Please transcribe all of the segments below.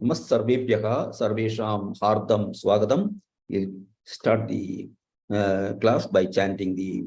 Namassarvebhyah sarvesham hardam swagatam. We'll start the class by chanting the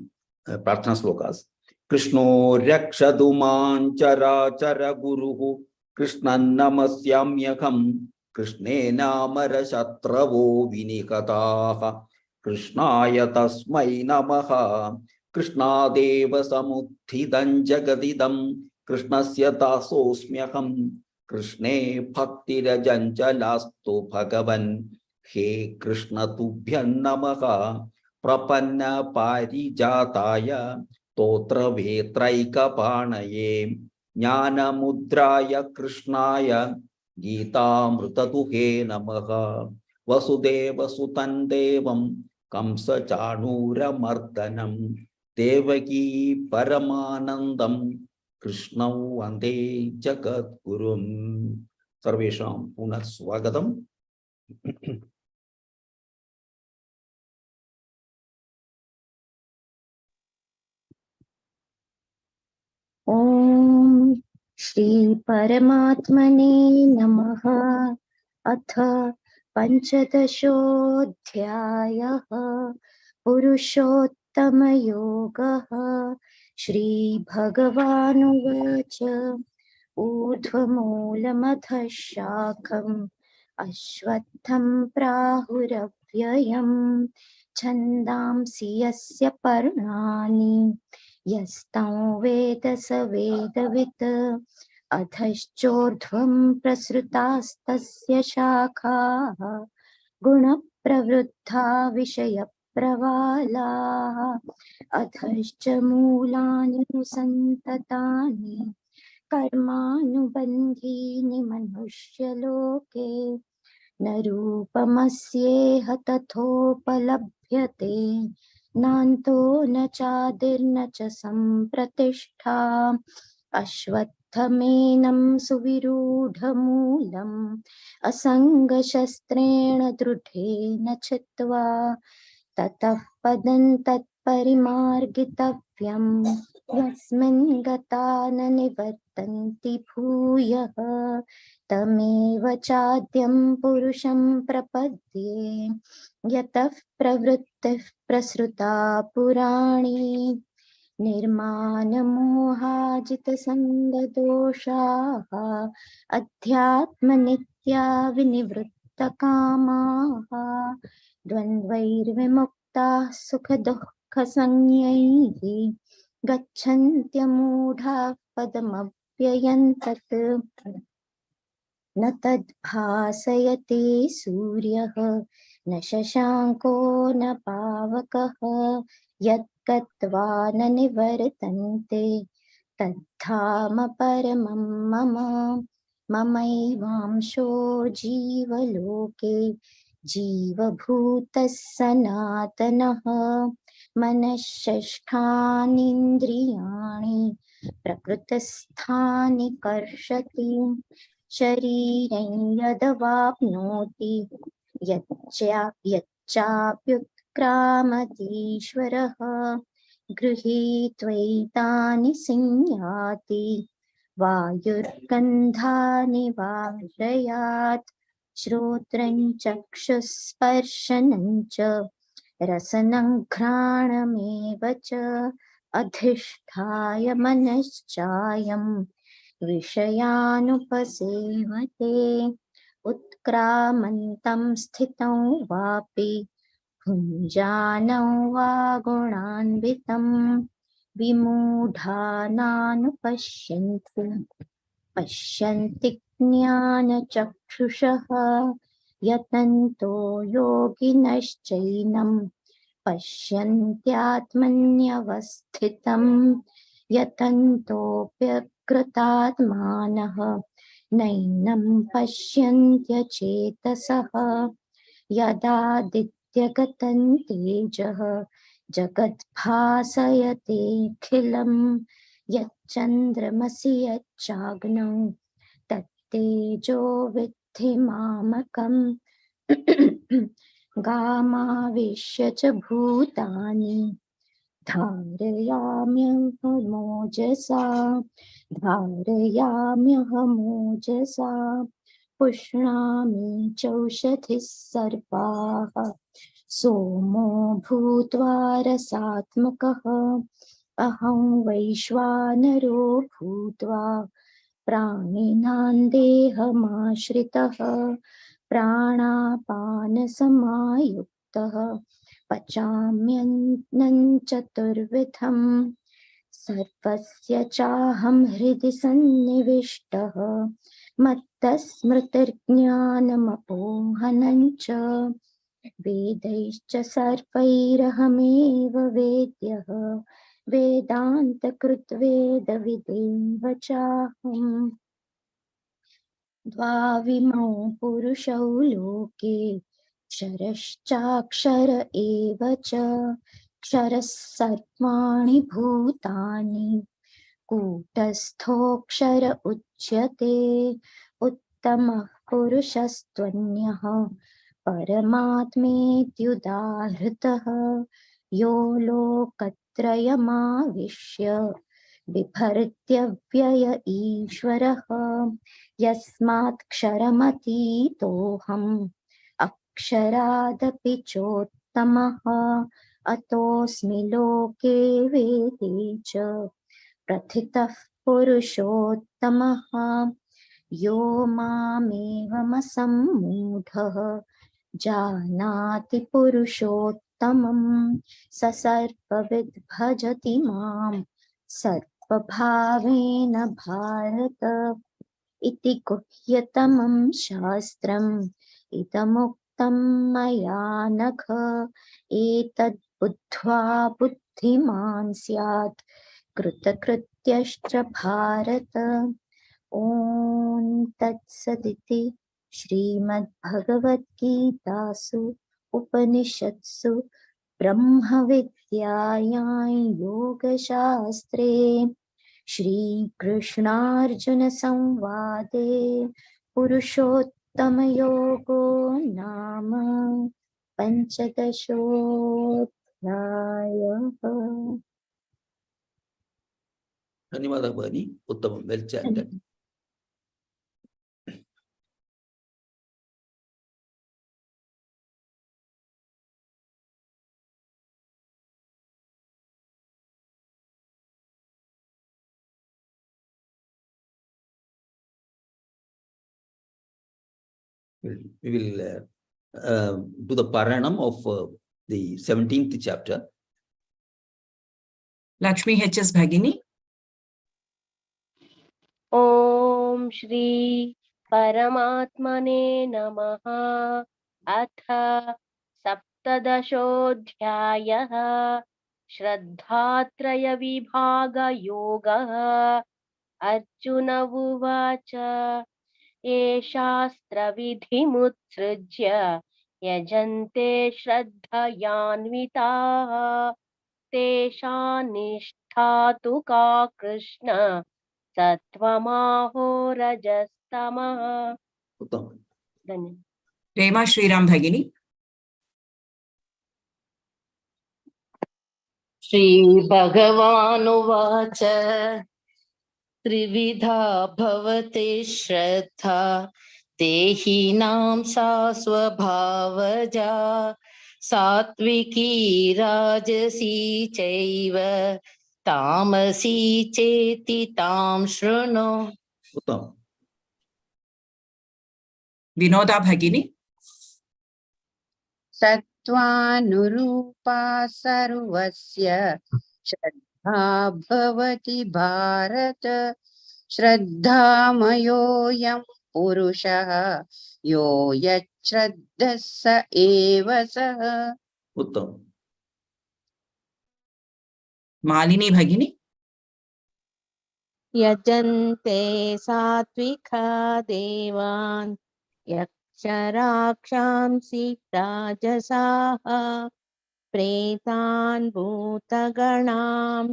Prarthana Shlokas. Krishno rakshadu man chara chara guruhu Krishnan namasyamyakam Krishne namara shatravo vinikataha Krishnaya tasmai namaha Krishna deva samutthidan jagadidam Krishnasya dasosmyakam Krishne bhaktirajantalastu bhagavan He Krishna tubhyan namaha prapanna parijataya totra vetraika panaye jnana mudraya Krishnaya Gita mrutatuhe namaha Vasudeva sutan devam kamsa chanura mardanam Devaki paramanandam Krishnau Vande Jagat Gurum. Sarvesham Punah Swagatam. Om Shri Paramatmane Namaha Atha Panchadashodhyayah Purushottama Yogaha Shri Bhagavanuvacha Urdhvamoolamadha Shakam Ashwatham Prahuravyayam Chandamsi Yasya Parnani Yastam Veda Savedavit Adhashchordhvam Prasrutastasya Shakha Guna Pravruddha Vishaya Pravala Adhashcha Mulani Santatani Karmanubandhini Manushya-loke Narupamasyeha tathopalabhyate Nanto na chadirna cha sampratishtha Ashwatthamenam suvirudhamulam Asanga-shastrena drudhena chitva Tatah padam tatparimargitavyam Yasmin gata na nivartanti bhuyah Tameva chadyam purusham prapadye Yatah pravrittih prasruta purani Nirmana mohajita sanga doshaha Adhyatma nitya vinivritta kamaha Dvandvair vimukta sukha dukkha sanyaihi Gacchantya mudha padamapyayantat Na tad bhasayate suryah Na shashanko na pavakah Yat gatva na nivartante Tadhama paramam mama Mamaivamsho jivaloke Jiva bhutas sanatanaha Manashashthani Prakritasthani karshati Shariram yadavapnoti Yachapyutkramati Gृहीत्वैतानि संयाति Vayurgandhani varayat Shrotrं chakshusparshanam cha Rasanam ghranameva cha Adhisthaya manaschayam Vishayanupasevate Utkramantam sthitam vapi Bhunjanam va gunanvitam Vimudhananupashyanti jnana-chakshushaha Yatanto yoginaschainam Pashyantyatmanyavasthitam Yatantopyakratatmanaha Nainam pasyantyachetasaha Yadadityagatan tejaha Jagat-bhasayate khilam Yat-chandramasi yat-chagnam Tat-tejo vidhi mamakam Gama-vishya cha bhutani Dharayamyaham mojasa पुष्णामि चौषधिः सर्वाः सोमो भूत्वा रसात्मकः अहं वैश्वानरो भूत्वा प्राणिनां देहमाश्रितः प्राणापानसमायुक्तः पचाम्यन्नं चतुर्विधम् सर्वस्य चाहं हृदि सन्निविष्टः मत्तस्मृतिर्ज्ञानमपोहनं च वेदैश्च सर्वैरहमेव वेद्यः वेदान्तकृद्वेदविदेव चाहम् द्वाविमौ पुरुषौ लोके क्षरश्चाक्षर एव च क्षरः सर्वाणि भूतानि कूटस्थोऽक्षर उच्यते उत्तमः पुरुषस्त्वन्यः परमात्मेत्युदाहृतः यो लोकत्रयमाविश्य बिभर्त्यव्यय ईश्वरः यस्मात्क्षरमतीतोऽहम् अक्षरादपि चोत्तमः अतोऽस्मि लोके वेदे च प्रथितः पुरुषोत्तमः यो मामेवमसम्मूढः जानाति पुरुषोत्तमं स सर्वविद् भजति मां सर्वभावेन भारत इति गुह्यतमं शास्त्रम् इदमुक्तं मया नघ एतद् बुद्ध्वा बुद्धिमान् स्यात् कृतकृत्यश्च भारत ॐ तत्सदिति श्रीमद्भगवद्गीतासु उपनिषत्सु ब्रह्मविद्यायां योगशास्त्रे श्रीकृष्णार्जुनसंवादे पुरुषोत्तमयोगो नाम पञ्चदशोऽध्यायः। धन्यवादः भगिनी, उत्तमं, well chanted. We will do the paranam of the 17th chapter. Lakshmi H.S. Bhagini. ॐ श्री परमात्मने नमः। अथ सप्तदशोऽध्यायः श्रद्धात्रयविभागयोगः। अर्जुन उवाच ये शास्त्रविधिमुत्सृज्य यजन्ते श्रद्धयान्विताः तेषां निष्ठा तु का कृष्ण सत्वमाहो रजस्तमः। उत्तमं. धन्यवाद. Rema Shriram Bhagini. श्रीभगवानुवाच त्रिविधा भवति श्रद्धा देहिनां सा स्वभावजा सात्विकी राजसी चैव तामसी चेति तां शृणु. उत्तमं. Vinoda Bhagini. सत्त्वानुरूपा सर्वस्य श्रद्धा भवति भारत श्रद्धामयोऽयं पुरुषः यो यच्छ्रद्धः स एव सः. उत्तमं. Malini Bhagini. यजन्ते सात्विका देवान् यक्षराक्षांसि राजसाः प्रेतान् भूतगणां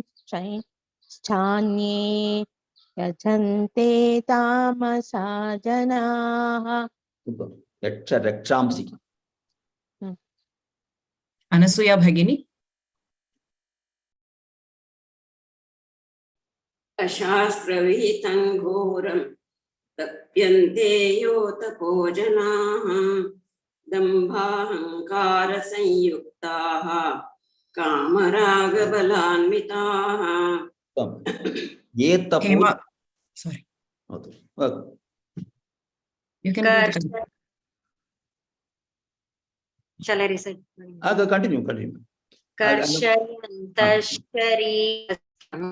स्थान्ये यजन्ते तामसा जनाः. उत्तमं. यक्षरक्षांसि. Anasuya Bhagini. अशास्त्रविहितं घोरं तप्यन्ते योतपो जनाः दम्भाहङ्कारसंयुक्ताः कामरागबलान्विताः ये तपो Hema, sorry, you can do the Shall I recite? continue. कर्षयन्तश्चरीरस्थं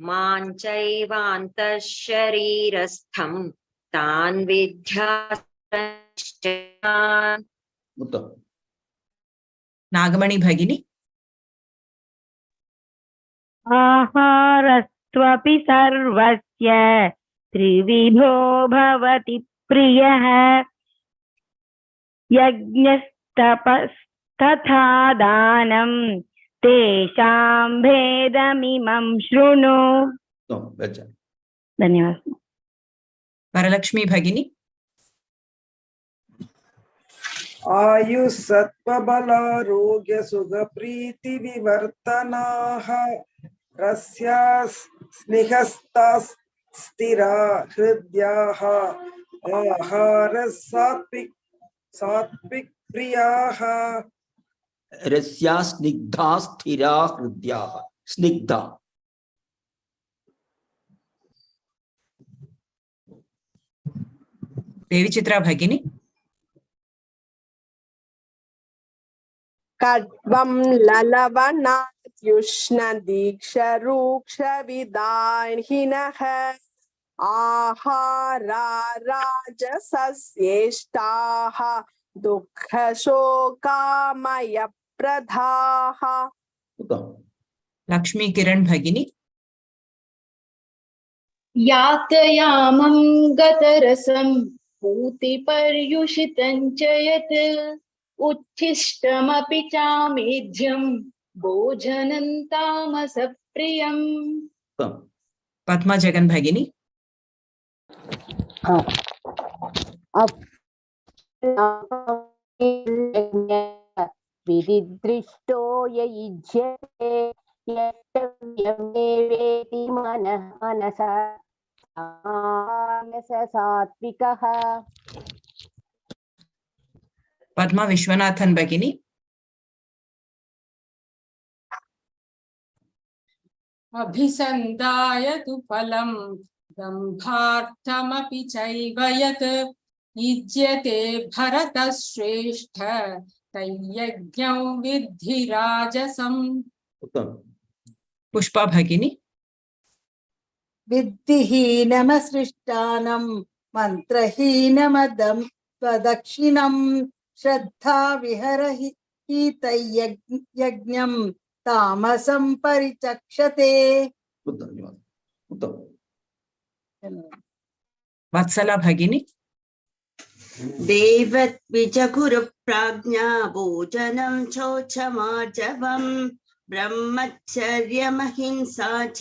माञ्चैवान्तः शरीरस्थं तान् विद्याश्चरान् उत्तम Nagamani Bhagini. आहारस्त्वपि सर्वस्य त्रिविधो भवति प्रियः यज्ञस्तपस्तथा दानं तेषां भेदमिमं शृणु। धन्यवादः। Varalakshmi Bhagini. आयुस्सत्त्वबलारोग्य सुखप्रीति विवर्तनाः रस्याः स्निहस्ताः स्थिरा हृद्याः आहारः सात्विक प्रियाः रस्या स्निग्धा स्थिरा हृद्याः स्निग्धा Devi Chitra Bhagini. कट्वं ललवनात्युष्णदीक्षरूक्षविदाहिनः आहारा राजसस्येष्टाः दुःखशोकामयप्रदाः। Lakshmi Kiran Bhagini. यातयामं गतरसं पूतिपर्युषितं च यत् उच्छिष्टमपि चामेध्यं भोजनं तामसप्रियम्। Padma Jagan Bhagini. विधिदृष्टो युज्यते यष्टव्यमेवेति मनसा सात्विकः। Padma Vishwanathan Bhagini. अभिसन्दाय तु फलं दम्भार्थमपि चैव यत् युज्यते भरतश्रेष्ठ तय्यज्ञं विद्धि राजसम्। Pushpa Bhagini. विद्धिहीनमसृष्टानं मन्त्रहीनमदं त्वदक्षिणं श्रद्धा विहरहीतयज्ञं तामसं परिचक्षते। Vatsala Bhagini. देवद्विजगुरुप्राज्ञा भोजनं शौचमार्जवम् ब्रह्मचर्यमहिंसा च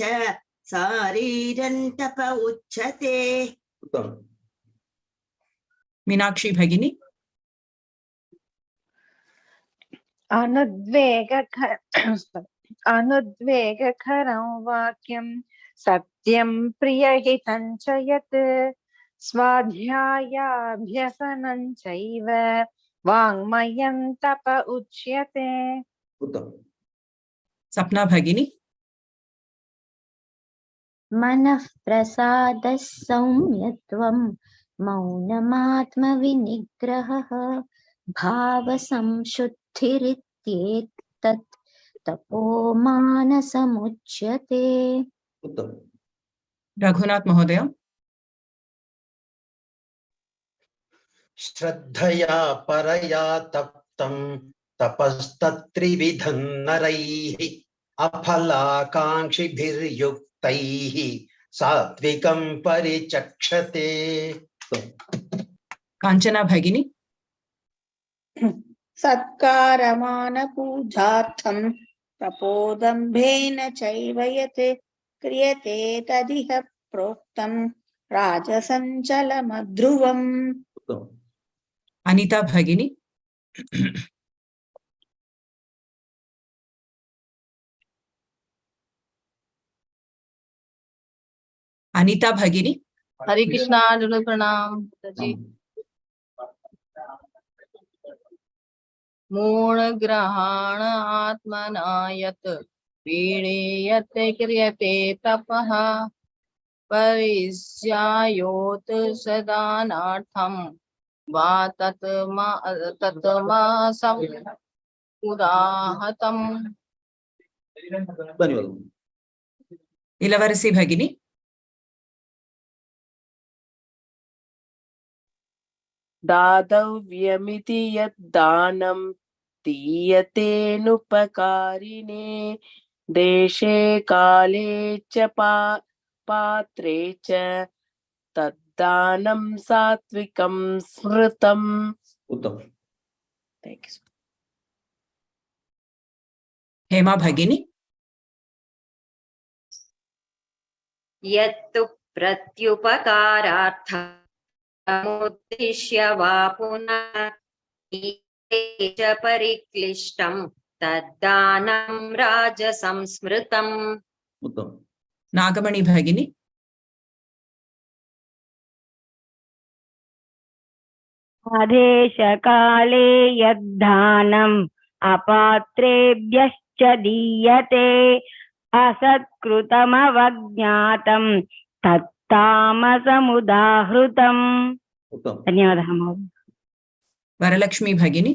शारीरन्तप उच्यते। Meenakshi Bhagini. अनुद्वेगकरं वाक्यं सत्यं प्रियहितं च यत् स्वाध्यायाभ्यसनं चैव वाङ्मयं तप उच्यते। Sapna Bhagini. मनः प्रसादः सौम्यत्वं मौनमात्मविनिग्रहः भावसंशुद्धिरित्येतत् तपो मानसमुच्यते। Raghunath Mahodaya. श्रद्धया परया तप्तं तपस्तत्त्रिविधं नरैः अफलाकाङ्क्षिभिर्युक्तैः सात्विकं परिचक्षते। Kanchana Bhagini. सत्कारमानपूजार्थं तपोदम्भेन चैव यत् क्रियते तदिह प्रोक्तं राजसञ्चलमध्रुवम्। Anita Bhagini. Anita Bhagini. Hare Krishna, Arjuna Pranam. Ji. मूढग्रहाण आत्मनायत पीडयत क्रियते तपः परिस्यायोत सदानार्थं वा तत्मासम् उदाहतम्. धन्यवादः. Ilavarasi Bhagini. दातव्यमिति यद्दानं दीयतेनुपकारिणे देशे काले च पात्रे च तद्दानं सात्विकं स्मृतम्. उत्तमम्. Thank you. Hema Bhagini. यत्तु प्रत्युपकारार्थमुद्दिश्य वा पुनः च परिक्लिष्टं तद्दानं राजसंस्मृतम्. उत्तमम्. Nagamani Bhagini. आदेशकाले यद्दानम् अपात्रेभ्यश्च दीयते असत्कृतमवज्ञातं तत्तामसमुदाहृतम्. उत्तमम्. धन्यवादः महोदय. Varalakshmi Bhagini.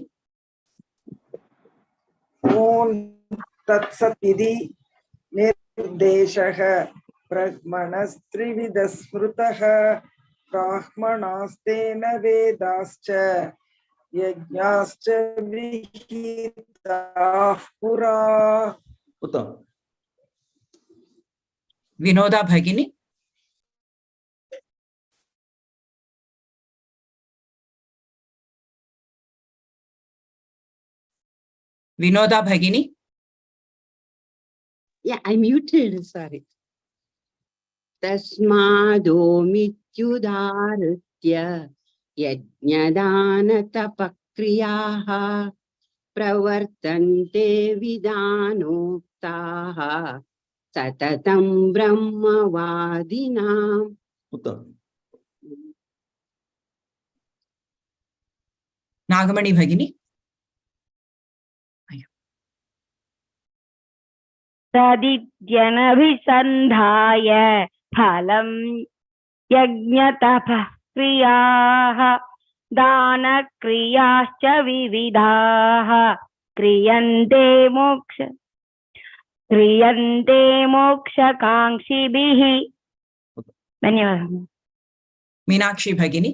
ॐ तत्सदिति निर्देशः ब्रह्मणस्त्रिविधः स्मृतः ब्राह्मणास्तेन वेदाश्च यज्ञाश्च विहिताः पुरा. उत्तमम्. Vinoda Bhagini. Vinoda Bhagini. Yeah, I muted, sorry. Tasmadomityudaritya yajñadanatapakriyaः pravartante vidanoktaः satatam brahmavadinam. उत्तमम्. Nagamani Bhagini. तदित्यनभिसन्धाय फलं यज्ञतपः क्रियाः दानक्रियाश्च विविधाः क्रियन्ते मोक्षकाङ्क्षिभिः. धन्यवादः. Meenakshi Bhagini.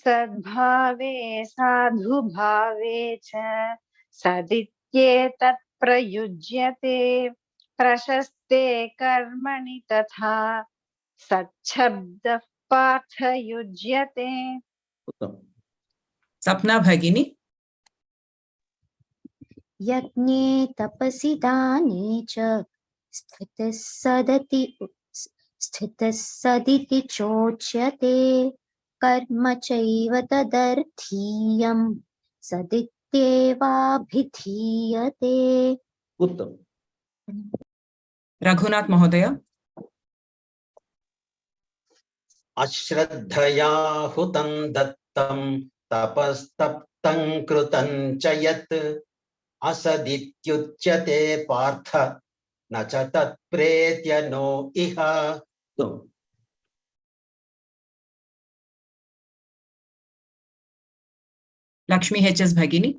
सद्भावे साधुभावे च सदित्येतत् प्रयुज्यते प्रशस्ते कर्मणि तथा सच्छब्दः पार्थयुज्यते. उत्तमम्. Sapna Bhagini. यज्ञे तपसि दाने च स्थितः सदिति चोच्यते कर्म चैव तदर्थीयं सदित्येवाभिधीयते. उत्तमम्. Raghunath Mahodaya. अश्रद्धया हुतं दत्तं तपस्तप्तं कृतं च यत् असदित्युच्यते पार्थ न च तत्प्रेत्य नो इह. उत्तमम्. Lakshmi HS Bhagini.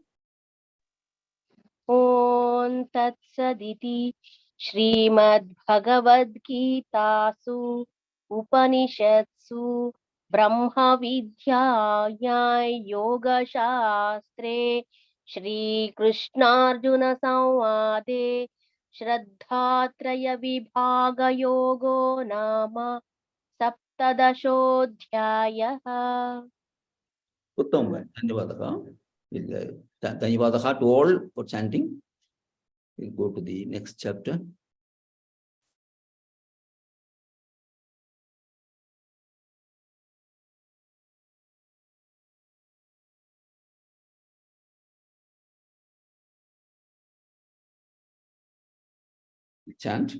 ॐ तत्सदिति श्रीमद्भगवद्गीतासु उपनिषत्सु ब्रह्मविद्यायां योगशास्त्रे श्रीकृष्णार्जुनसंवादे श्रद्धात्रयविभागयोगो नाम सप्तदशोऽध्यायः. उत्तमम्. धन्यवादः. धन्यवादः to all for chanting. We'll go to the next chapter. chant.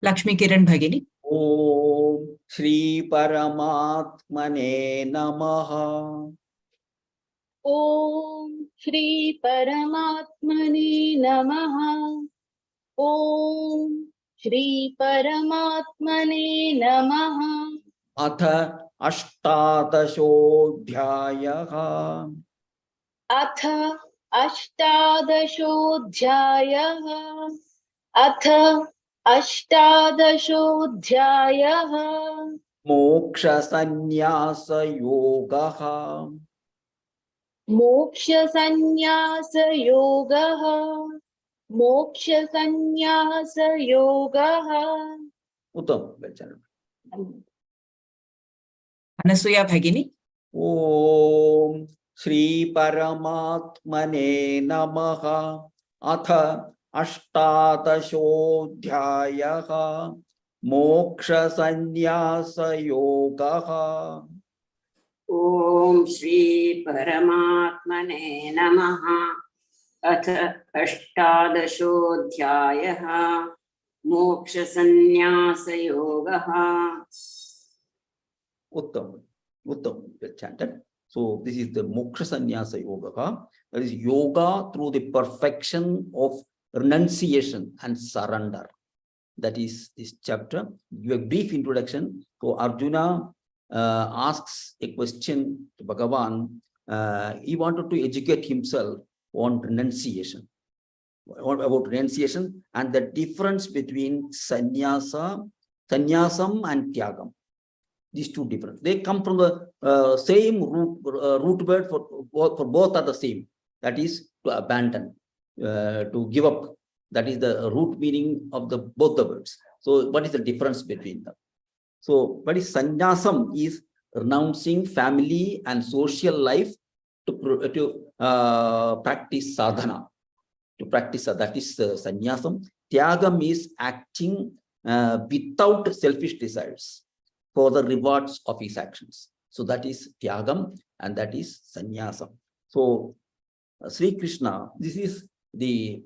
Lakshmi Kiran Bhagini. Om Shri Paramatmane Namaha. Om Shri Paramatmane Namaha. Om Shri Paramatmane Namaha. Atha Ashtadashodhyayaha. Atha Ashtadashodhyayaha. Atha Ashtadashodhyayaha. Moksha Sannyasa Yogaha. Moksha Sannyasa Yogaha. Moksha Sannyasa Yogaha. Uttam, well chanted. Anasuya Bhagini. Om Shri Paramatmane Namaha. Atha Ashtadashodhyayaha. Moksha Sannyasa Yogaha. Om Shri Paramatmane Namaha. अथ अष्टादशोऽध्यायः मोक्षसन्न्यासयोगः. Uttam, well chanted. So this is the Moksha Sannyasa Yoga. That is yoga through the perfection of renunciation and surrender. That is this chapter. Give a brief introduction. So Arjuna asks a question to Bhagavan. He wanted to educate himself on renunciation, about renunciation and the difference between sannyasam and tyagam. These two different. They come from the same root word for both are the same. That is to abandon, to give up. That is the root meaning of the both the words. So what is the difference between them? So what is sannyasam is renouncing family and social life to practice sadhana. To practice that is sannyasam. Tyagam is acting without selfish desires for the rewards of his actions. So that is tyagam and that is sannyasam. So Sri Krishna, this is the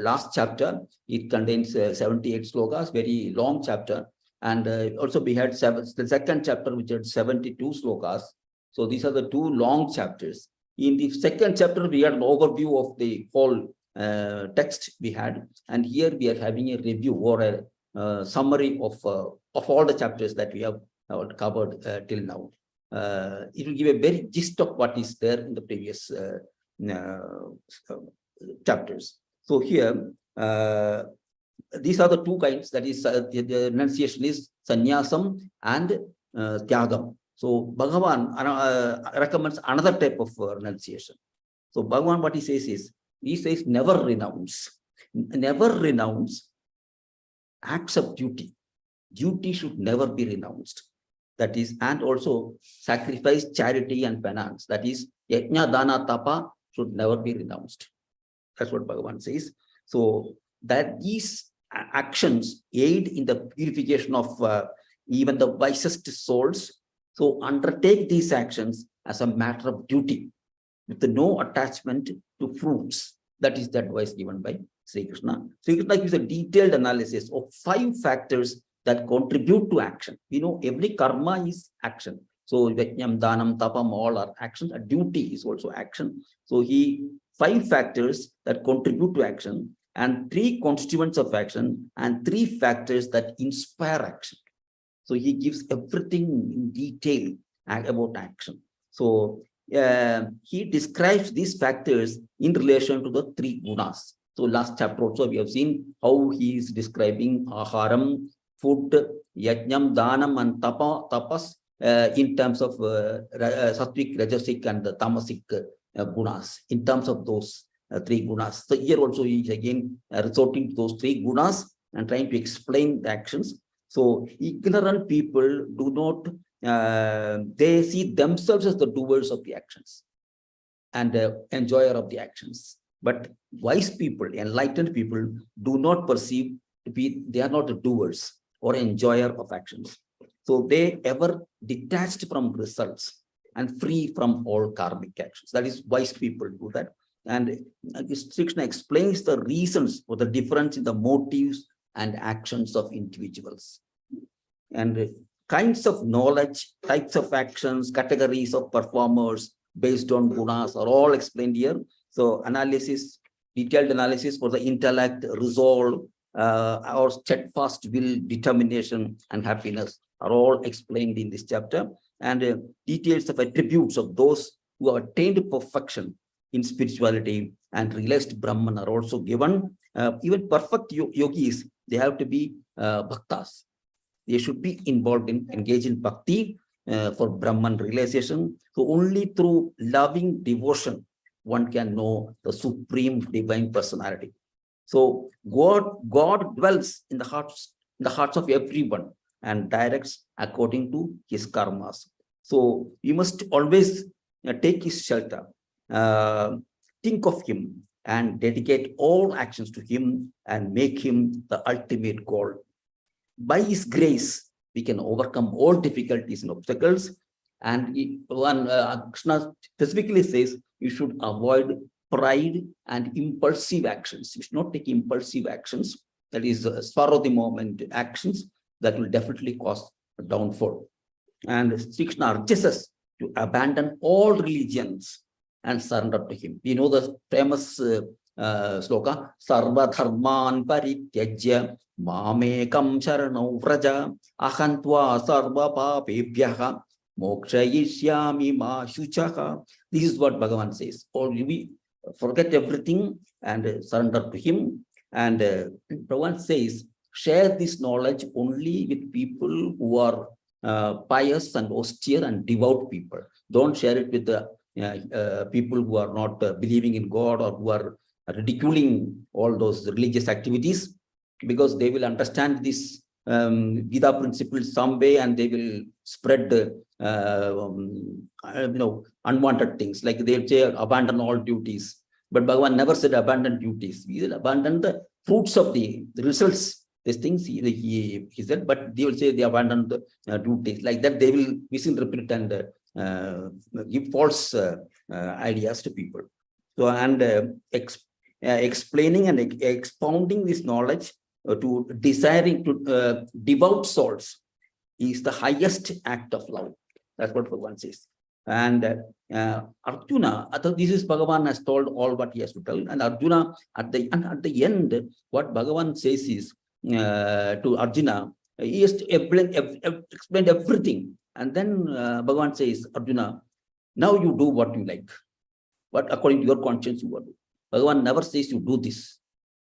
last chapter. It contains 78 slokas, very long chapter. And also we had the second chapter which had 72 slokas. So these are the two long chapters. In the second chapter, we had an overview of the whole text we had. And here we are having a review or a summary of all the chapters that we have covered till now. It will give a very gist of what is there in the previous chapters. So here, these are the two kinds. That is, the renunciation is sannyasam and tyagam. So Bhagavan recommends another type of renunciation. So Bhagavan, what he says never renounce. Never renounce acts of duty. Duty should never be renounced. That is, and also sacrifice, charity and penance. That is, yajna, dana, tapa should never be renounced. That's what Bhagavan says. So that these actions aid in the purification of even the wisest souls. So undertake these actions as a matter of duty with no attachment to fruits. That is the advice given by Sri Krishna. Sri Krishna gives a detailed analysis of 5 factors that contribute to action. We know every karma is action. So yajnam, danam, tapam, all are actions. A duty is also action. So 5 factors that contribute to action and 3 constituents of action and 3 factors that inspire action. So he gives everything in detail about action. So he describes these factors in relation to the 3 gunas. So last chapter also we have seen how he is describing aharam, food, yajnam, danam and tapas in terms of sattvic, rajasic and the tamasic gunas, in terms of those 3 gunas. So here also he is again resorting to those 3 gunas and trying to explain the actions. So ignorant people do not, they see themselves as the doers of the actions and enjoyer of the actions. But wise people, enlightened people do not perceive to be, they are not the doers or enjoyer of actions. So they ever detached from results and free from all karmic actions. That is, wise people do that. And Sri Krishna explains the reasons for the difference in the motives and actions of individuals. And kinds of knowledge, types of actions, categories of performers based on gunas are all explained here. So analysis, detailed analysis for the intellect, resolve, or steadfast will, determination, and happiness are all explained in this chapter. And details of attributes of those who have attained perfection in spirituality and realized Brahman are also given. Even perfect yogis, they have to be bhaktas. They should be involved in, engaged in bhakti for Brahman realization. So only through loving devotion, one can know the supreme divine personality. So God dwells in the hearts of everyone and directs according to his karmas. So you must always take his shelter, think of him, and dedicate all actions to him and make him the ultimate goal. By his grace, we can overcome all difficulties and obstacles. And Krishna specifically says you should avoid pride and impulsive actions. You should not take impulsive actions, that is spur of the moment actions that will definitely cause a downfall. And Sri Krishna urges us to abandon all religions and surrender to him. We know the famous sloka, Sarva Dharman Parityajya Mamekam Sharanau Vraja Ahantva Sarva Papebhyaha Mokshayishyami Ma Shuchaha. This is what Bhagavan says. Or we forget everything and surrender to him. And Bhagavan says, share this knowledge only with people who are pious and austere and devout people. Don't share it with the people who are not believing in God or who are ridiculing all those religious activities, because they will understand this Gita principle some way and they will spread unwanted things, like they say abandon all duties. But Bhagavan never said abandon duties. He said abandon the fruits of the results. These things he said, but they will say they abandon the duties. Like that, they will misinterpret and give false ideas to people. So, and explaining and expounding this knowledge to desiring to devout souls is the highest act of love. That's what Bhagavan says. And Arjuna, this is Bhagavan has told all what he has to tell. And Arjuna, at the end, what Bhagavan says is to Arjuna, he has explained everything. And then Bhagavan says, Arjuna, now you do what you like. What according to your conscience you want to do. Bhagavan never says you do this.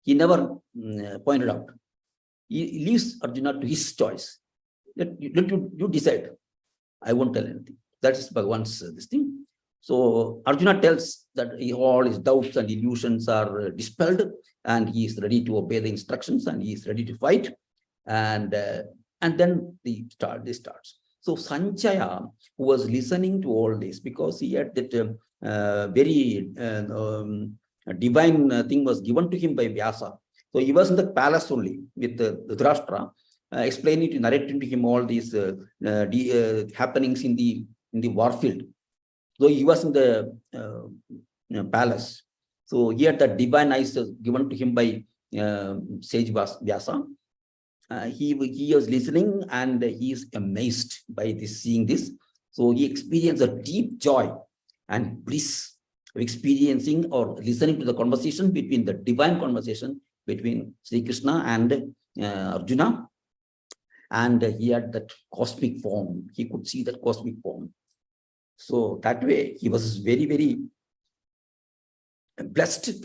He never pointed out. He leaves Arjuna to his choice. Let you decide. I won't tell anything. That is Bhagavan's this thing. So Arjuna tells that all his doubts and illusions are dispelled, and he is ready to obey the instructions, and he is ready to fight. And then this starts. So Sanjaya, who was listening to all this, because he had that very divine thing was given to him by Vyasa. So he was in the palace only with Dhritarashtra, explaining to narrating to him all these happenings in the warfield. So he was in the palace. So he had the divine eyes given to him by sage Vyasa. He was listening and he is amazed by this, seeing this. So he experienced a deep joy and bliss of experiencing or listening to the conversation between the divine conversation between Sri Krishna and Arjuna. And he had that cosmic form. He could see that cosmic form. So that way he was very, very blessed,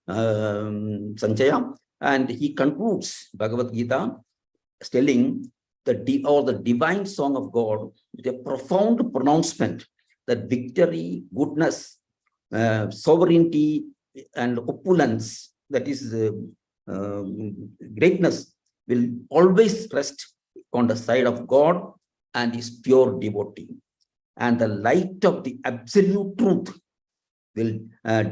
Sanjaya. And he concludes Bhagavad Gita telling the divine song of God with a profound pronouncement that victory, goodness, sovereignty, and opulence, that is greatness, will always rest on the side of God and his pure devotee. And the light of the absolute truth will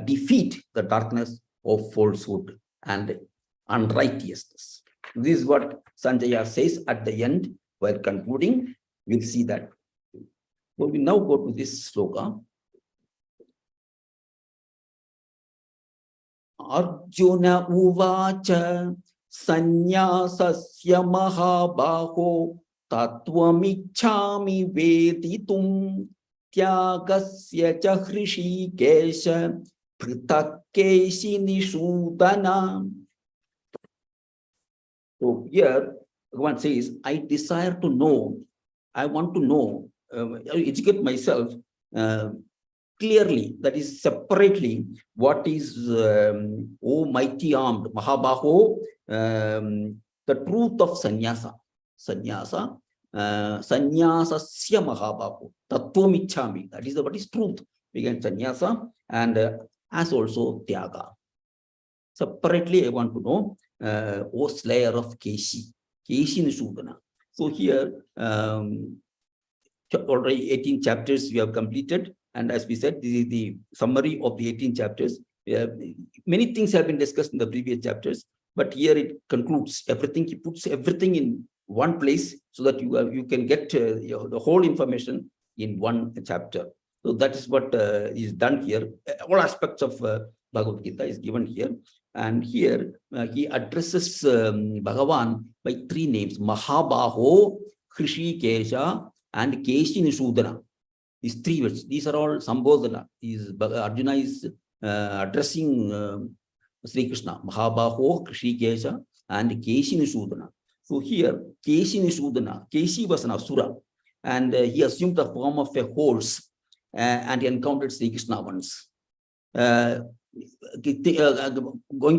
defeat the darkness of falsehood and unrighteousness. This is what Sanjaya says at the end while concluding. We'll see that. So we now go to this sloka. Arjuna uvacha sanyasasya mahabaho tattvamichhami veditum tyagasya cha hrishikesha pritakeshi nishudana. So here one says, I desire to know, I want to know, educate myself clearly, that is separately, what is O mighty armed Mahabaho, the truth of sannyasa. Sannyasa, sannyasasya Mahabaho, tattvamichhami, that is what is truth. We get sannyasa and as also tyaga. Separately, I want to know, O slayer of Keshi, Keshi Nishudana. So here, already 18 chapters we have completed. And as we said, this is the summary of the 18 chapters. Many things have been discussed in the previous chapters, but here it concludes everything. He puts everything in one place so that you can get the whole information in one chapter. So that is what is done here. All aspects of Bhagavad Gita is given here. And here he addresses Bhagavan by 3 names: Mahabaho, Hrishikesha, and Keshi Nishudana. These 3 words, these are all Sambodhana. Arjuna is addressing Sri Krishna, Mahabaho, Hrishikesha, and Keshi Nishudana. So here, Keshi Nishudana, Keshi was an asura, and he assumed the form of a horse and he encountered Sri Krishna once. Going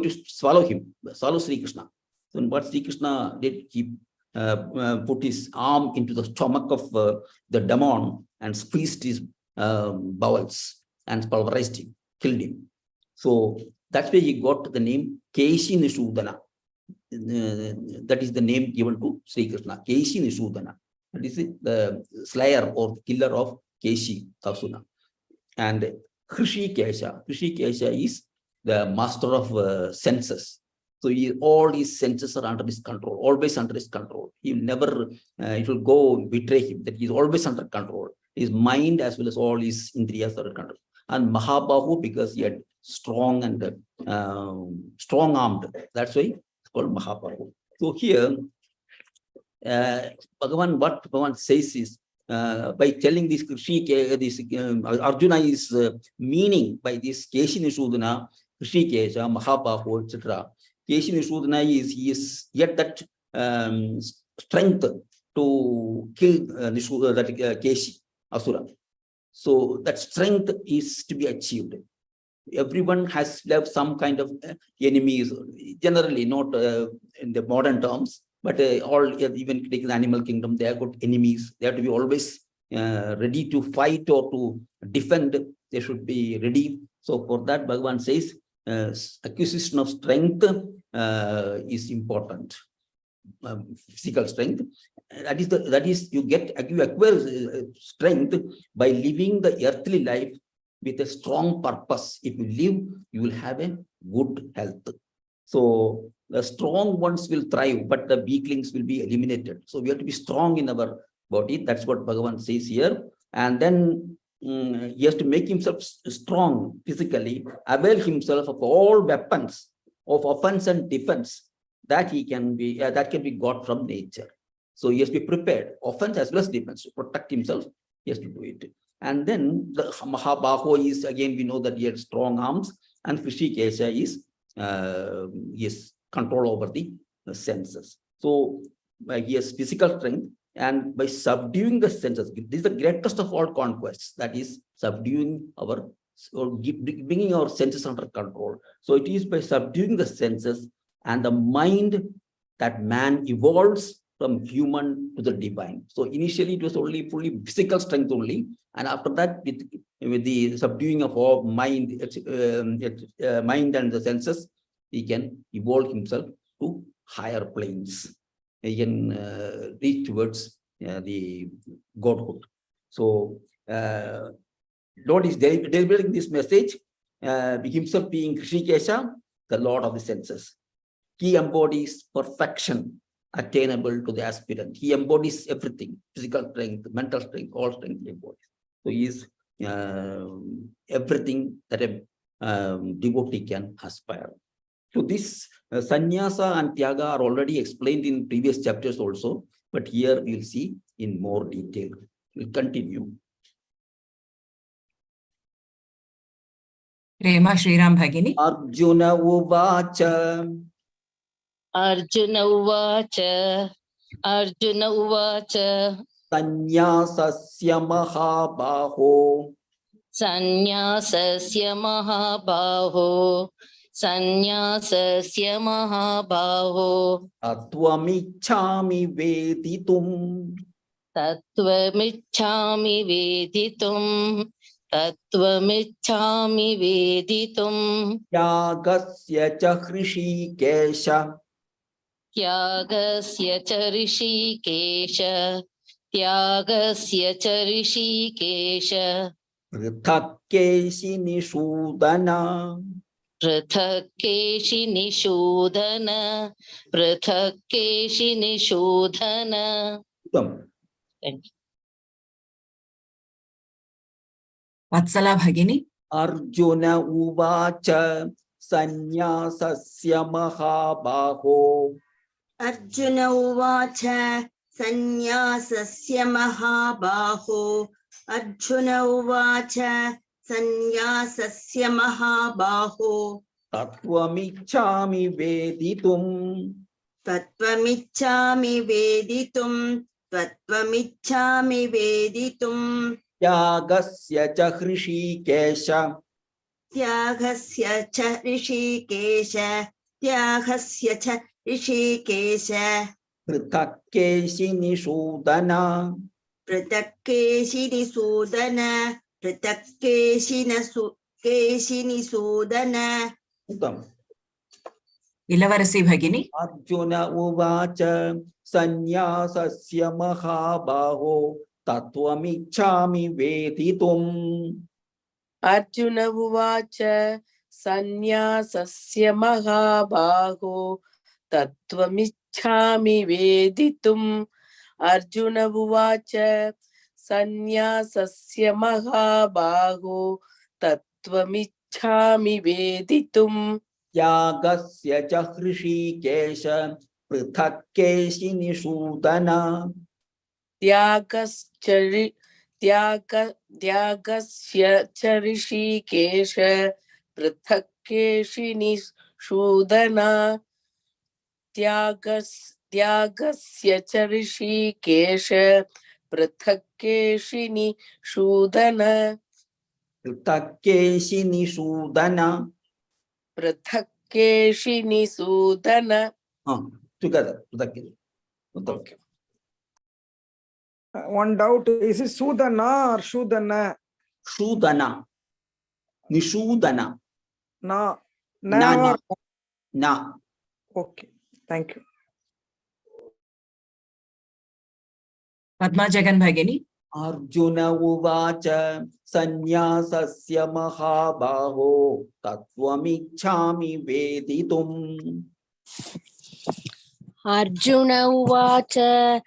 to swallow Sri Krishna. So what Sri Krishna did, he put his arm into the stomach of the demon and squeezed his bowels and pulverized him, killed him. So that's why he got the name Keshi Nishudana. That is the name given to Sri Krishna, Keshi Nishudana. That is the slayer or killer of Keshi, Asuna. And Hrishikesha is the master of senses. So all his senses are under his control, always under his control. He will never, it will go betray him, that he is always under control. His mind as well as all his indriyas are under control. And Mahabahu, because he had strong and strong-armed, that's why it's called Mahabahu. So here, Bhagavan, what Bhagavan says is, by telling this Arjuna is meaning by this Keshi Nishudana, Hrishikesha, Mahabahu, etc. Keshi Nishudana he is yet that strength to kill Keshi, Asura. So that strength is to be achieved. Everyone has left some kind of enemies, generally not in the modern terms, but all, even take the animal kingdom, they have got enemies. They have to be always ready to fight or to defend. They should be ready. So for that, Bhagavan says, acquisition of strength is important. Physical strength. That is you acquire strength by living the earthly life with a strong purpose. If you live, you will have a good health. So the strong ones will thrive, but the weaklings will be eliminated. So we have to be strong in our body. That's what Bhagavan says here. And then he has to make himself strong physically, avail himself of all weapons of offense and defense that he can be that can be got from nature. So he has to be prepared, offense as well as defense, to protect himself. He has to do it. And then the Mahabaho is, again, we know that he had strong arms, and Hrishikesha is control over the senses. So he has physical strength, and by subduing the senses, this is the greatest of all conquests, that is subduing our, or bringing our senses under control. So it is by subduing the senses and the mind that man evolves from human to the divine. So initially it was only fully physical strength only, and after that with the subduing of all mind, mind and the senses, he can evolve himself to higher planes. He can reach towards the godhood. So Lord is delivering this message, himself being Hrishikesha, the Lord of the senses. He embodies perfection attainable to the aspirant. He embodies everything, physical strength, mental strength, all strength he embodies. So he is everything that a devotee can aspire. So this sannyasa and tyaga are already explained in previous chapters also, but here we'll see in more detail. We'll continue. Rema Shriram Bhagini. Arjuna uvacha. Arjuna uvacha. Arjuna uvacha. Sannyasasya mahabaho. Sannyasasya mahabaho. Sannyasasya mahabaho. Tattvamichhami veditum. Tattvamichhami veditum. Tattvamichhami veditum. Yagasya cha hrishikesha. Tyagasya cha rishikesha. Tyagasya cha rishikesha. Prithakeshi nishudana. Prithakeshi nishudana. Prithakeshi nishudana. Thank you. Vatsala Bhagini. Arjuna uvacha sannyasasya mahabaho. Arjuna uvacha sannyasasya mahabaho. Arjuna uvacha sannyasasya mahabaho. Tattvamichhami veditum. Tattvamichhami veditum. Tattvamichhami veditum. Yagasya cha hrishikesha. Tyagasya cha rishikesha. Tyagasya cha rishikesha. Prithakeshi nishudana. Prithakeshi nisudana. Prithakeshi nisudana. Uttam. Ilavarasi Bhagini. Arjuna uvacha sannyasasya mahabaho. Tattvamichhami veditum. Arjuna uvacha sannyasasya mahabaho tattvamichhami veditum. Arjuna uvacha sannyasasya mahabaho tattvamichhami veditum. Yagasya cha hrishikesha. Prithakeshi nishudana. Tyagasya cha rishikesha. Prithakeshi nishudana. Tyagasya cha rishikesha. Prithakeshi nishudana. Prithakeshi nishudana. Prithakeshi nisudana. Together. Prithakeshi. Okay. One doubt, is it Sudana or Shudana? Shudana. Nishudana. Na. Na. Na. Okay, thank you. Padma Jagan Bhagini. Arjuna uvacha sannyasasya mahabaho tattvamichhami veditum. Arjuna uvacha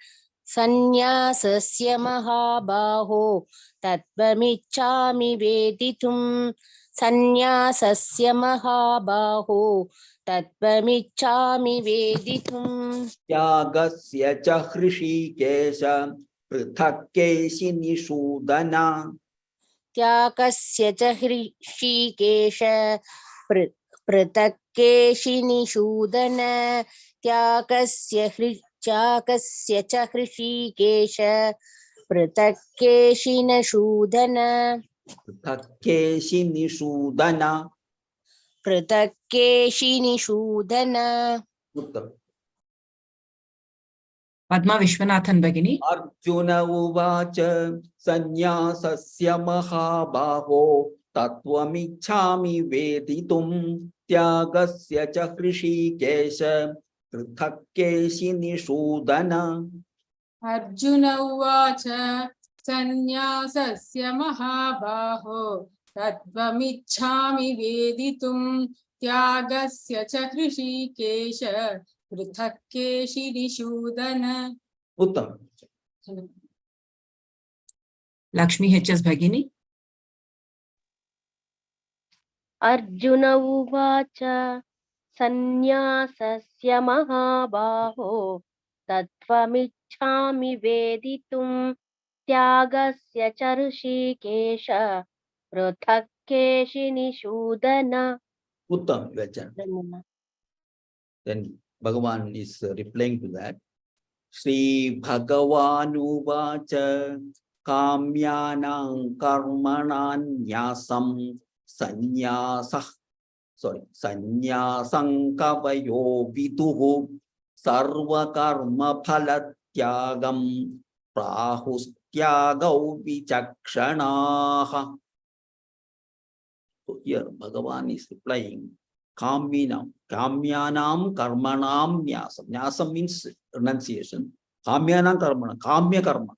sannyasasya mahabaho tattvamichhami veditum. Sannyasasya mahabaho tattvamichhami veditum. Yagasya cha hrishikesha. Prithakeshi nishudana. Tyagasya cha hrishikesha. Prithakeshi nishudana. Tyagasya cha hrishikesha. Prithakeshi nishudana. Prithakeshi nishudana. Prithakeshi nishudana. Uttam. Padma Vishwanathan Bhagini. Arjuna uvacha sannyasasya mahabaho tattvamichhami veditum. Tyagasya cha hrishikesha. Prithakeshi nishudana. Arjuna uvacha sannyasasya mahabaho tattvamichhami veditum. Tyagasya cha hrishikesha. Prithakeshi nishudana. Uttam. Lakshmi HS Bhagini. Arjuna उवाच सन्न्यासस्य महाबाहो तत्त्वमिच्छामि वेदितुं त्यागस्य च ऋषिकेश पृथक् केशिनिषूदन. Uttam, then Bhagavan is replying to that. Shri Bhagavanu vacha kamyanam karmanan nyasam sanyasam kavayo viduhu sarva karma phalatyagam prahustyagau vichakshanaha. So here Bhagavan is replying, kamyanam karmanam nyasam. Nyasam means renunciation. Kamyanam karmanam, kamya karma.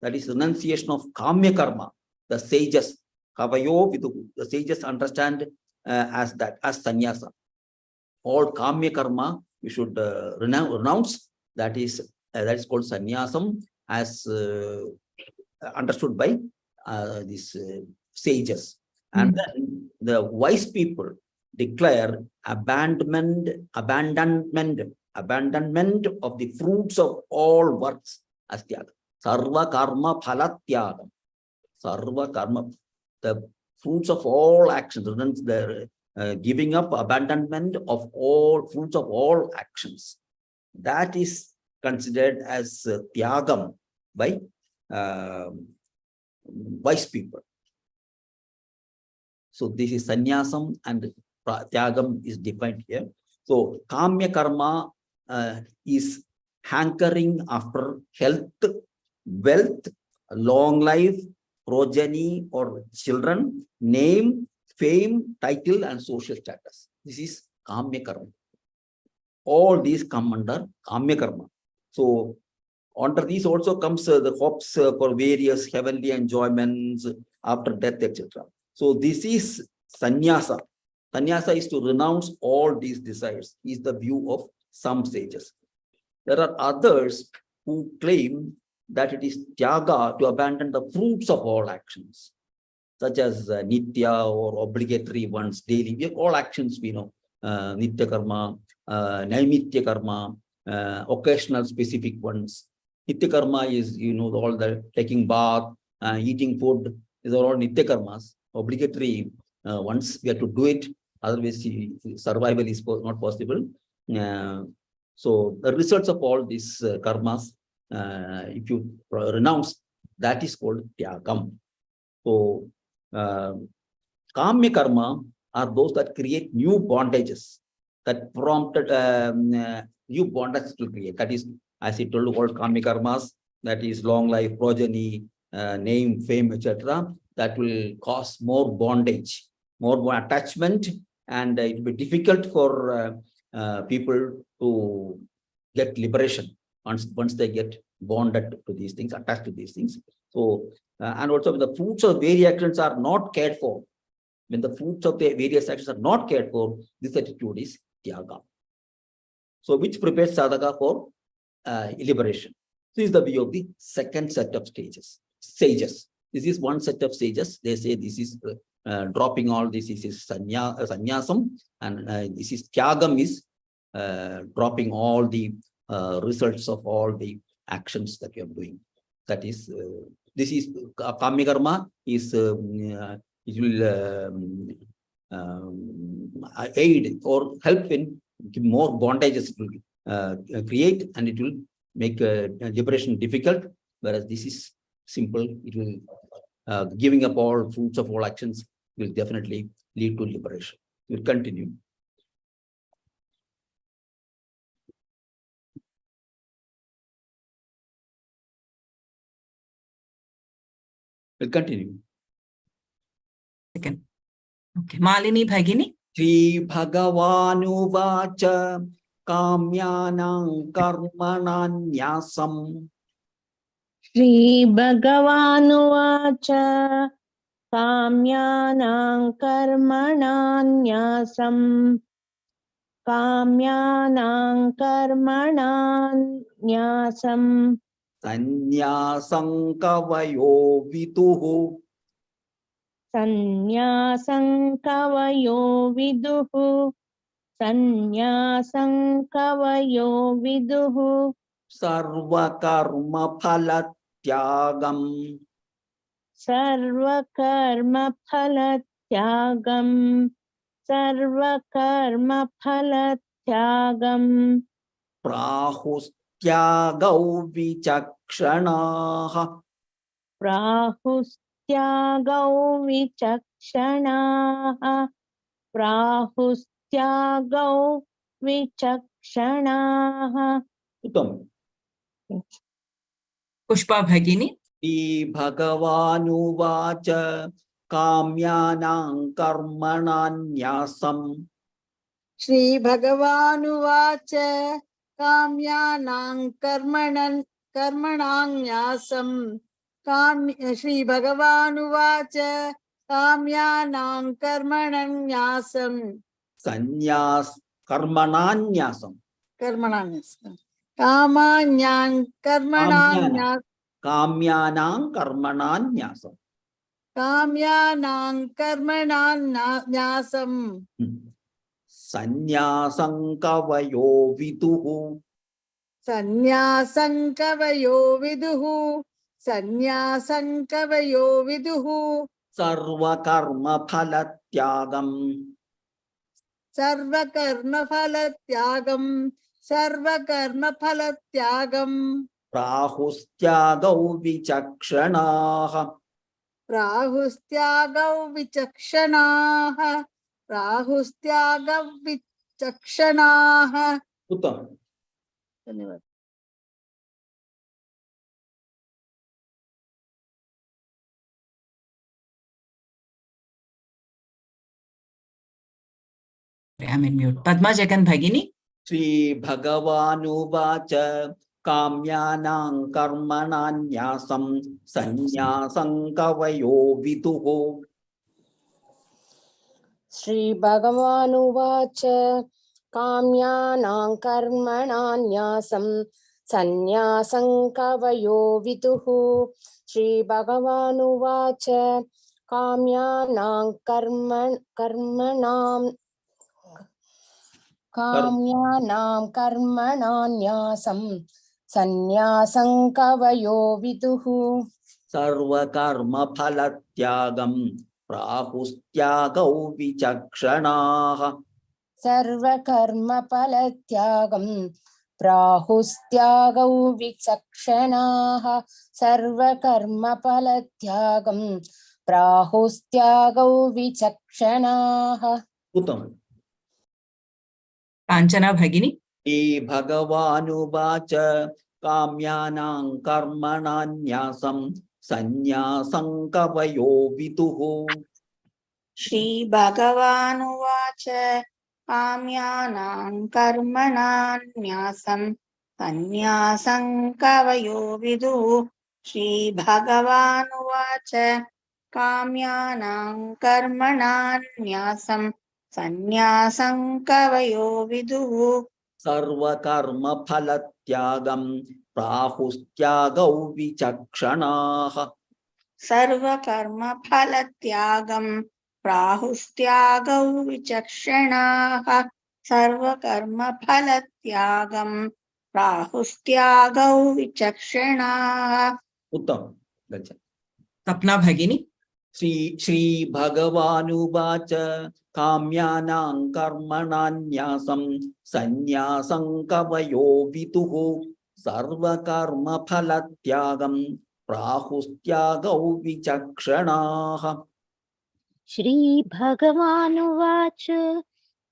That is renunciation of kamya karma. The sages, kavayo viduhu. The sages understand as that, as sannyasa. All kamya karma we should renounce. That is called sannyasam, as understood by these sages. And then the wise people declare abandonment of the fruits of all works as tyaga. Sarva karma phala tyagam. Sarva karma, the fruits of all actions, the giving up, abandonment of all fruits of all actions. That is considered as tyagam by wise people. So this is sannyasam and tyagam is defined here. So kamya karma is hankering after health, wealth, long life, progeny or children, name, fame, title and social status. This is kamya karma. All these come under kamya karma. So under these also comes the hopes for various heavenly enjoyments after death, etc. So this is sannyasa. Sannyasa is to renounce all these desires, is the view of some sages. There are others who claim that it is tyaga to abandon the fruits of all actions, such as nitya or obligatory ones, daily. We have all actions we know, nitya karma, naimitya karma, occasional specific ones. Nitya karma is, all the taking bath, eating food, these are all nitya karmas. Obligatory ones, we have to do it, otherwise survival is not possible. So the results of all these karmas, if you renounce, that is called tyagam. So kamya karma are those that create new bondages, that prompted new bondages to create. That is, as I told you, all kamya karmas, that is long life, progeny, name, fame, etc. That will cause more bondage, more attachment, and it will be difficult for people to get liberation once they get bonded to these things, attached to these things. So, and also when the fruits of various actions are not cared for, when the fruits of the various actions are not cared for, this attitude is tyaga. So, which prepares sadhaka for liberation. This is the view of the second set of sages. This is one set of sages. They say this is dropping all this. This is sannyasam, and this is tyagam is dropping all the results of all the actions that you are doing. That is, this is kamya karma is it will aid or help in more bondages it will create, and it will make liberation difficult. Whereas this is simple, it will giving up all fruits of all actions will definitely lead to liberation. We'll continue. We'll continue. Second. Okay. Malini Bhagini. Shri Bhagavanu vacha kamyanam karmanam nyasam. Shri Bhagavanuvacha kamyanam karmanam nyasam Sannyasam kavayo viduhu. सन्न्यासं कवयो विदुः सन्न्यासं कवयो विदुः सर्वकर्मफलत्यागम् सर्वकर्मफलत्यागं सर्वकर्मफलत्यागं प्राहुस्त्यागौ विचक्षणाः प्राहुस्त्यागौ विचक्षणाः प्राहुस्त्यागौ विचक्षणाः उत्तम पुष्पा भगिनी श्रीभगवानुवाच काम्यानां कर्मणान्यासम् श्रीभगवानुवाच काम्यानां कर्मणान्यासं श्रीभगवानुवाच काम्यानां कर्मणान्यासं कर्मणान्यासम् कामान्यां कर्मणान्यासं काम्यानां कर्मणान्यासम् काम्यानां कर्मणान्यासं संन्यासं कवयो विदुः सन्न्यासं कवयो विदुः सन्न्यासं कवयो विदुः सर्वकर्मफलत्यागम् सर्वकर्मफलत्यागं प्राहुस्त्यागौ विचक्षणाः प्राहुस्त्यागौ विचक्षणाः प्राहुस्त्यागौ विचक्षणाः उत्तम धन्यवाद I'm in mute. Padma Jagan Bhagini. श्रीभगवानुवाच काम्यानां कर्मणान्यासं संन्यासं कवयो विदुः श्रीभगवानुवाच काम्यानां कर्मणान्यासं सन्न्यासं कवयो विदुः श्रीभगवानुवाच काम्यानां कर्मणान्यासं सन्न्यासं कवयो विदुः सर्वकर्मफलत्यागं प्राहुस्त्यागौ विचक्षणाः सर्वकर्मफलत्यागं प्राहुस्त्यागौ विचक्षणाः सर्वकर्मफलत्यागं प्राहुस्त्यागौ विचक्षणाः उत्तम Kanchana Bhagini. श्रीभगवानुवाच काम्यानां कर्मणान्यासं संन्यासं कवयो विदुः श्रीभगवानुवाच काम्यानां कर्मणान्यासं सन्न्यासं कवयो विदुः श्रीभगवानुवाच काम्यानां कर्मणान्यासं सन्न्यासं कवयो विदुः सर्वकर्मफलत्यागं प्राहुस्त्यागौ विचक्षणाः सर्वकर्मफलत्यागं प्राहुस्त्यागौ विचक्षणाः सर्वकर्मफलत्यागं प्राहुस्त्यागौ विचक्षणाः उत्तम गच्छ Sapna Bhagini. श्रीभगवानुवाच काम्यानां कर्मणान्यासं संन्यासं कवयो विदुः सर्वकर्मफलत्यागं प्राहुस्त्यागौ विचक्षणाः श्रीभगवानुवाच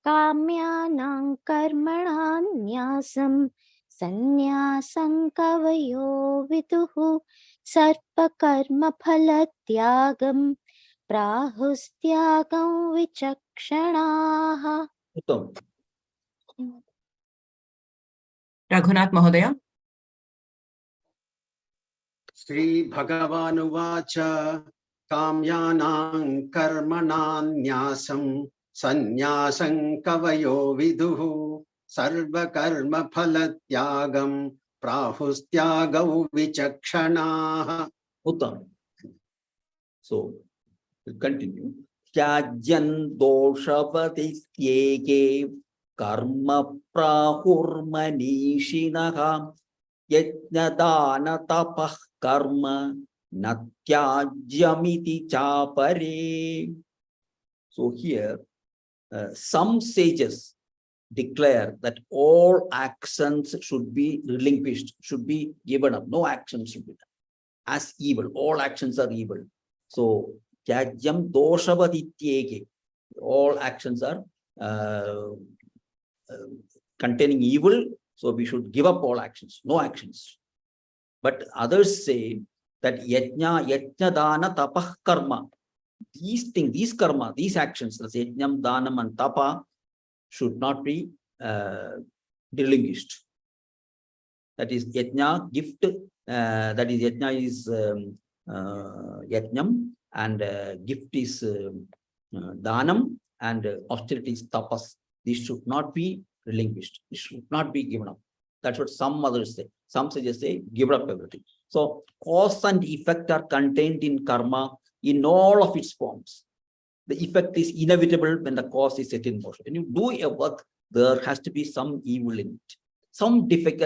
काम्यानां कर्मणान्यासं सन्न्यासं कवयो विदुः सर्वकर्मफलत्यागं प्राहुस्त्यागं विचक्षणाः उत्तम Raghunath Mahodaya. श्रीभगवानुवाच काम्यानां कर्मणान्यासं सन्न्यासं कवयो विदुः सर्वकर्मफलत्यागं प्राहुस्त्यागौ विचक्षणाः उत्तम. So We'll continue. Tyajyan doshavadityeke karma prahurmanishinaha yajnadana tapah karma natyajyamiti chapare. So here, some sages declare that all actions should be relinquished, should be given up. No action should be done as evil. All actions are evil. So, Tyajyam doshavadityeke. All actions are containing evil. So we should give up all actions, no actions. But others say that yajna dana tapah karma. These things, these karma, these actions, that's yajnam, danam, and tapa, should not be relinquished. That is yajna, gift. That is yajna is yajnam, and gift is danam, and austerity is tapas. This should not be relinquished. It should not be given up. That's what some others say. Some sages say, give up everything. So cause and effect are contained in karma in all of its forms. The effect is inevitable when the cause is set in motion. When you do a work, there has to be some evil in it. Some defect,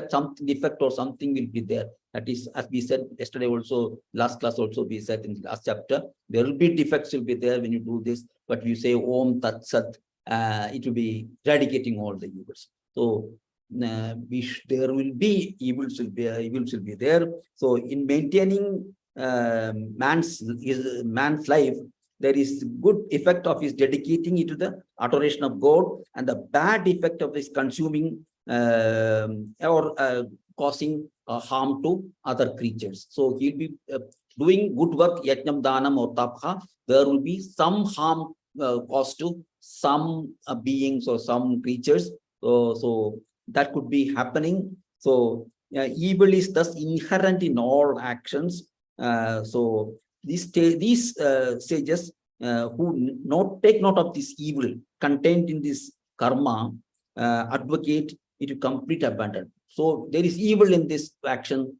or something will be there. That is, as we said yesterday also, last class also we said in the last chapter, there will be defects will be there when you do this, but you say Om Tat Sat, it will be eradicating all the evils. So there will be evils will be there. So in maintaining man's life, there is good effect of his dedicating it to the adoration of God, and the bad effect of his consuming or causing harm to other creatures. So he'll be doing good work, yajnam, danam, or tapha. There will be some harm caused to some beings or some creatures. So that could be happening. So evil is thus inherent in all actions. So these sages who take note of this evil contained in this karma advocate it to complete abandon. So there is evil in this action,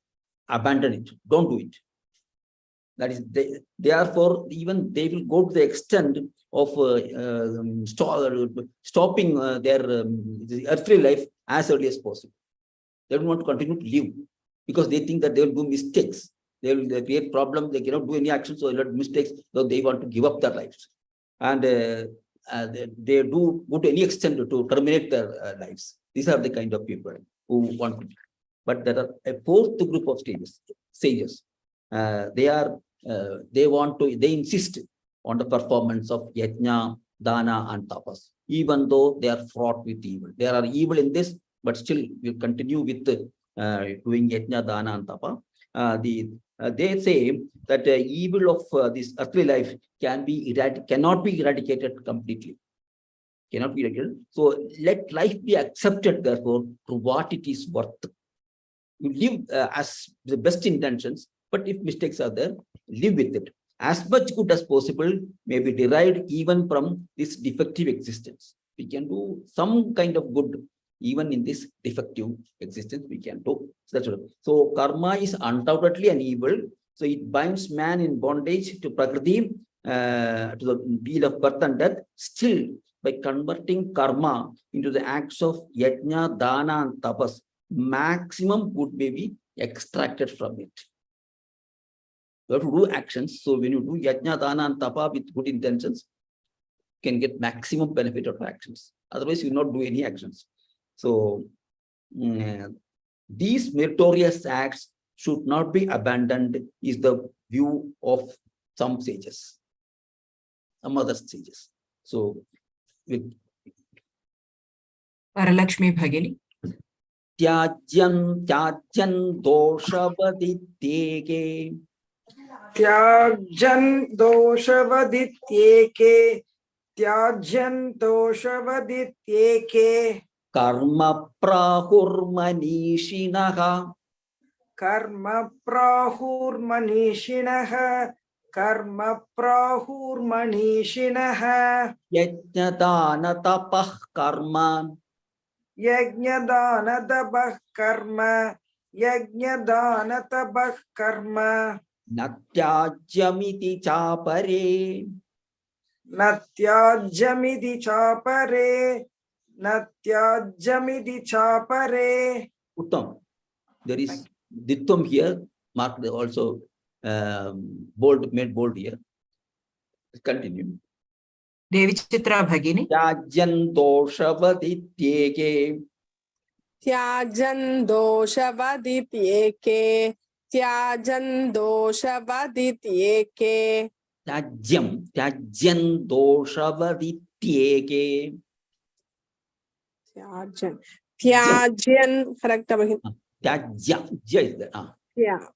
abandon it, don't do it. That is, therefore, even they will go to the extent of stopping their earthly life as early as possible. They don't want to continue to live because they think that they will do mistakes. They will create problems. They cannot do any action, so they'll do mistakes. So they want to give up their lives, and they do go to any extent to terminate their lives. These are the kind of people who want to be. But there are a fourth group of sages. They insist on the performance of yajna, dana, and tapas, even though they are fraught with evil. There are evil in this, but still we continue with doing yajna, dana, and tapa. They say that evil of this earthly life cannot be eradicated completely. Cannot be eradicated. So let life be accepted, therefore, to what it is worth. You live as the best intentions, but if mistakes are there, live with it. As much good as possible may be derived even from this defective existence. We can do some kind of good even in this defective existence. We can do. So that's what. So karma is undoubtedly an evil. So it binds man in bondage to Prakriti, to the wheel of birth and death. Still, by converting karma into the acts of yajna, dana, and tapas, maximum good may be extracted from it. You have to do actions. So when you do yajna, dana, and tapa with good intentions, you can get maximum benefit of actions. Otherwise, you will not do any actions. So these meritorious acts should not be abandoned, is the view of some sages, some other sages. So with Varalakshmi Bhagini. Tyajyan doshavadityeke. Tyajyan doshavadityeke. Tyajyan doshavadityeke. Karma prahurmanishinaha. Karma prahurmanishinaha. Karma prahurmanishinaha. Yajnadana tapah karma. Yajnadana tapah karma. Yajnadana tapah karma. Natyajyamiti chapare. Natyajamidi chapare. Natyajamidi chapare. Uttam. There is dittam here, marked also bold, made bold here. Continue. Devi Chitra Bhagini. Tyajyan doshavadityeke. Tyajan doshvadityeke. Tyajan doshvadityeke. Tyajyan doshavadityeke. Tyajan, correct. Tyajya is there. Yeah.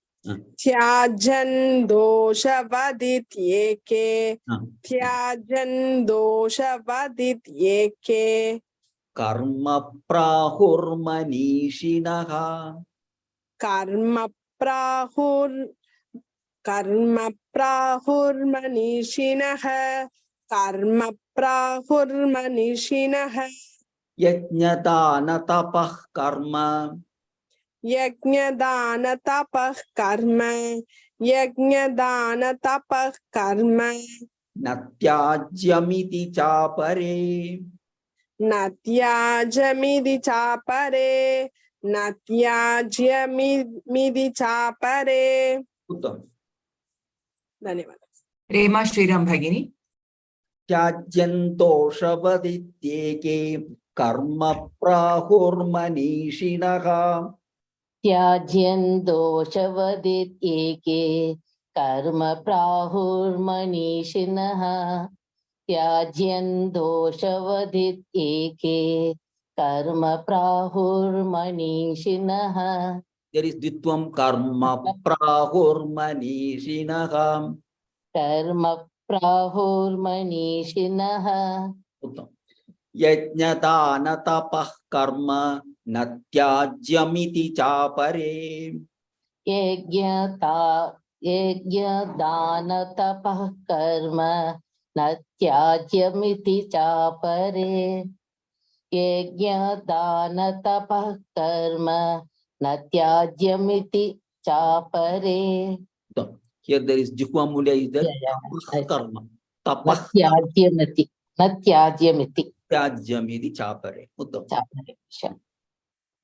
Tyajan doshvadityeke. Tyajan doshvadityeke. Karma prahurmanishinaha. Karma prahurmanishinaha. Karma prahurmanishinaha. Yajnadana tapah karma. Yajnadana tapah karma. Yajnadana tapah karma. Natyajyamiti chapare. Natyajamidi chapare. Natyajamidi chapare. Uttam. धन्यवाद. Rema Shriram Bhagini. Tyajyan doshavadityeke. Karma prahurmanishinaha. Tyajyan doshvadityeke. Karma prahurmanishinaha. Tyajyan doshvadityeke. Karma prahurmanishinaha. There is ditvam karma prahurmanishinaha. Karma prahurmanishinaha. Uttam. Yajnadana tapah karma. Natyajyamiti chapare. Yajnadana tapah karma natyajyamiti chapare. Yajnadana tapah karma natyajyamiti chapare. Here there is Jihva Mulya is there. Karma. Tapah Natyajyamiti. Natyajyamiti. Tyajyamiti chapare. Uttam.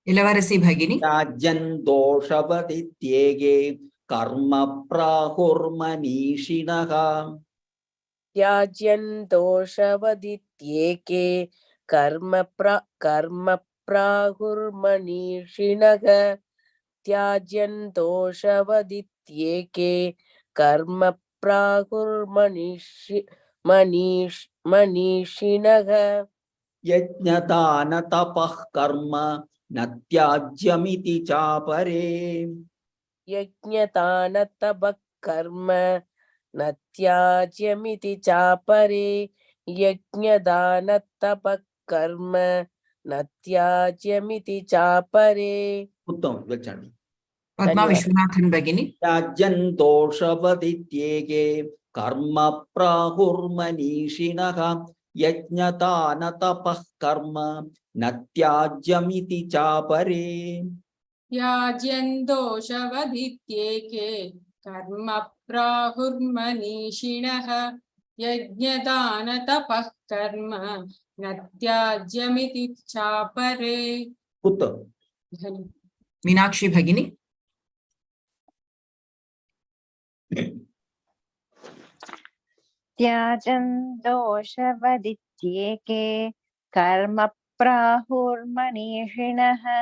Ilavarasi Bhagini. Tyajyan doshavadityeke. Karma prahurmanishinaha. Tyajyan doshvadityeke. Karma prahurmanishinaha. Tyajyan doshvadityeke. Karma prahurmanishinaha. Yajnadana tapah karma. Natyajyamiti chapare. Yajnatana tabak karma natyajyamiti chapare. Yajnadana tabak karma natyajyamiti chapare. Uttam. Well chanted. Padma Vishwanathan Bhagini. Tyajyan doshavadityeke. Karma prahurmanishinaha. Yajnatana tapah karma. Natyajyamiti chapare. Yajyan doshvadityeke. Karma prahurmanishinaha. Yajnadana tapah karma. Natyajyamiti chapare. Uttam. Meenakshi Bhagini. Tyajan doshvadityeke. Karma prahurmanishinaha.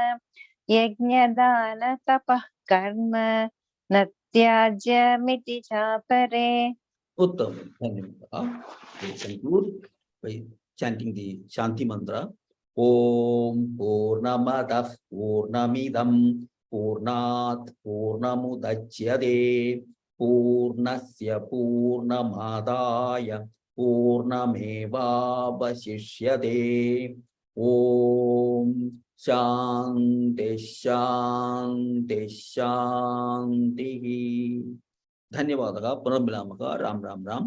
Yajnadana tapah karma. Natyajyamiti chapare. Uttam. Dhanyavad. We conclude by chanting the Shanti mantra. Om Purnamadah Purnamidam Purnat Purnamudachyate Purnasya Purnamadaya Purnamevavasishyate. Om Shanti Shanti Shanti. धन्यवाद का पुनर्मिलामः राम राम राम